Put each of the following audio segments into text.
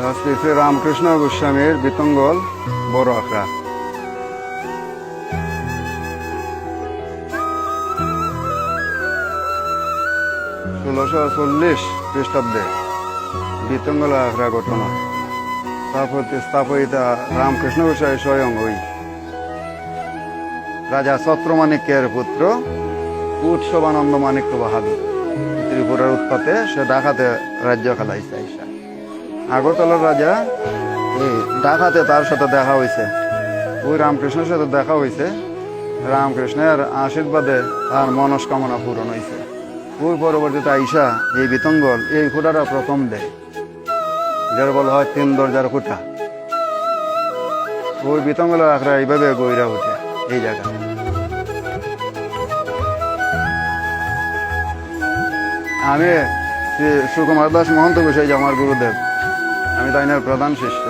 শ্রী শ্রী রামকৃষ্ণ গোস্বামীর বিতঙ্গল বড় আখড়া। ষোলোশো খ্রিস্টাব্দে বিতঙ্গল আখড়া ঘটনা স্থাপিতা রামকৃষ্ণ গোস্বামী স্বয়ং ওই রাজা ছত্রমাণিক্যের পুত্র উৎসবানন্দ মাণিক্য বাহাদুর ত্রিপুরার উৎপাতে সে ডাকাতে রাজ্য খেলাইছে। আগরতলার রাজা এই ডাকাতে তার সাথে দেখা হয়েছে, ওই রামকৃষ্ণের সাথে দেখা হয়েছে। রামকৃষ্ণের আশীর্বাদে তার মনস্কামনা পূরণ হয়েছে। ওই পরবর্তীতে আইসা এই বিতঙ্গল এই খুঁটাটা প্রথম দেয়, যার বলা হয় 3 দরজার খুঁটা। ওই বিতঙ্গলের আখড়া এইভাবে গইরা উঠে এই জায়গা। আমি সুকুমার দাস মহন্ত গোসাই যে আমার গুরুদেব, আমি তাইনের প্রধান শিষ্য।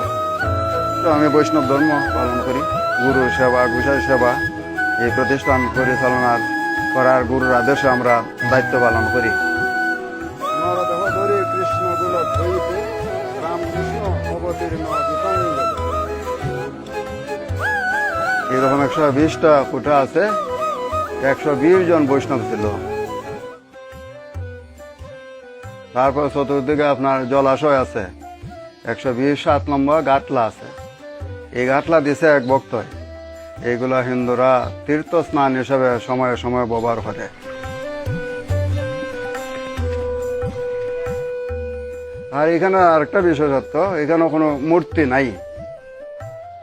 তো আমি বৈষ্ণব ধর্ম পালন করি, গুরু সেবা গোসাই সেবা এই প্রতিষ্ঠান পরিচালনার করার গুরুর আদেশে আমরা দায়িত্ব পালন করি। এরকম 120টা খুঁটা আছে, 120 জন বৈষ্ণব ছিল। তারপর চতুর্দিকে আপনার জলাশয় আছে, 127 নম্বর গাটলা আছে। এই গাটলা দিছে এক ভক্ত। এইগুলা হিন্দুরা তীর্থ স্নান হিসেবে সময়ে সময়ে ব্যবহার করে। আর এখানে আরেকটা বিশেষত্ব, এখানে কোনো মূর্তি নাই।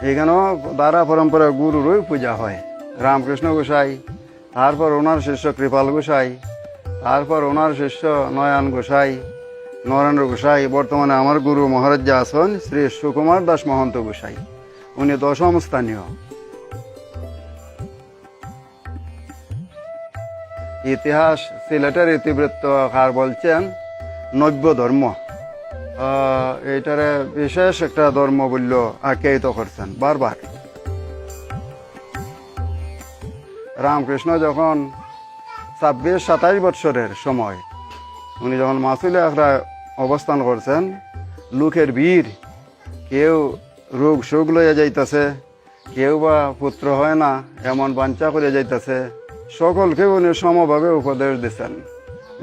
এখানেও দ্বারা পরম্পরা গুরুরই পূজা হয়। রামকৃষ্ণ গোসাই, তারপর ওনার শিষ্য কৃপাল গোসাই, তারপর ওনার শিষ্য নয়ন গোসাই, নরেন্দ্র গোসাই, বর্তমানে আমার গুরু মহারাজ আছেন শ্রী সুকুমার দাস মহন্ত গোসাই, উনি 10ম স্থানীয়। ইতিহাস সিলেটের ইতিবৃত্ত কার বলছেন নব্য ধর্ম, এইটারে বিশেষ একটা ধর্ম বলল আখ্যায়িত করছেন বারবার। রামকৃষ্ণ যখন 26-27 বৎসরের সময় উনি যখন মাসুলে আখড়ায় অবস্থান করছেন, লোকের ভিড়, কেউ রোগ শোক লইয়া যাইতেছে, কেউ বা পুত্র হয় না এমন বাঞ্ছা করে যাইতেছে, সকলকে উনি সমভাবে উপদেশ দিচ্ছেন।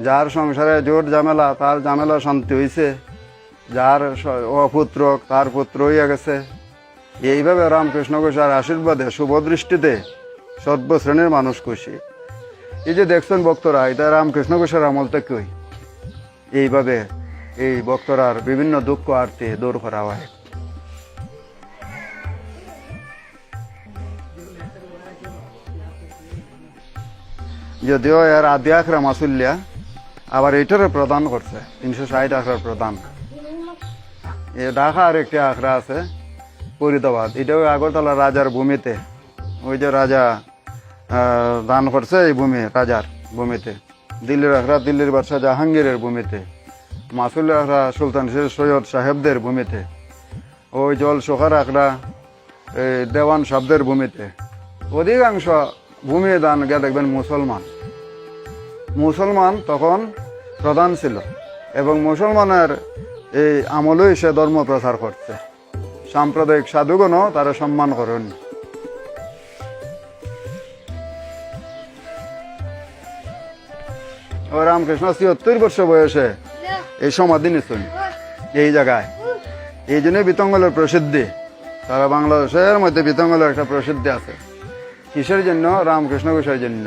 যার সংসারে জোর ঝামেলা, তার ঝামেলা শান্তি হয়েছে, যার অপুত্র তার পুত্র হইয়া গেছে। এইভাবে রামকৃষ্ণ গোসাইয়ের আশীর্বাদে শুভদৃষ্টিতে সর্বশ্রেণীর মানুষ খুশি। এই যে দেখছেন ভক্তরা, এটা রামকৃষ্ণ গোসাইয়ের আমল থেকেই এইভাবে এই ভক্তরার বিভিন্ন দুঃখ আরতি দূর করা হয়। যদিও এর আদি আখড়া মাসুলিয়া, আবার এইটারে প্রদান করছে 360 আখড়ার প্রদান। এ ঢাকা আর একটি আখড়া আছে ফরিদাবাদ, এটাও আগরতলা রাজার ভূমিতে। ওই যে রাজা দান করছে এই ভূমি, রাজার ভূমিতে। দিল্লির আখড়া দিল্লির বাদশাহ জাহাঙ্গীরের ভূমিতে। মাসুলের আখড়া সুলতান সৈয়দ সাহেবদের ভূমিতে। ওই জল সোখার আখড়া দেওয়ান সাহেবদের ভূমিতে। অধিকাংশ ভূমি দান গিয়ে দেখবেন মুসলমান তখন প্রধান ছিল, এবং মুসলমানের এই আমলেই সে ধর্ম প্রচার করছে। সাম্প্রদায়িক সাধুগণও তারা সম্মান করেন। ও রামকৃষ্ণ 74 বছর বয়সে এই সমাধি নিচ্ছেন এই জায়গায়। এই জন্য বিতঙ্গলের প্রসিদ্ধি, সারা বাংলাদেশের মধ্যে বিতঙ্গলের একটা প্রসিদ্ধি আছে। কিসের জন্য? রামকৃষ্ণ গোসাইয়ের জন্য।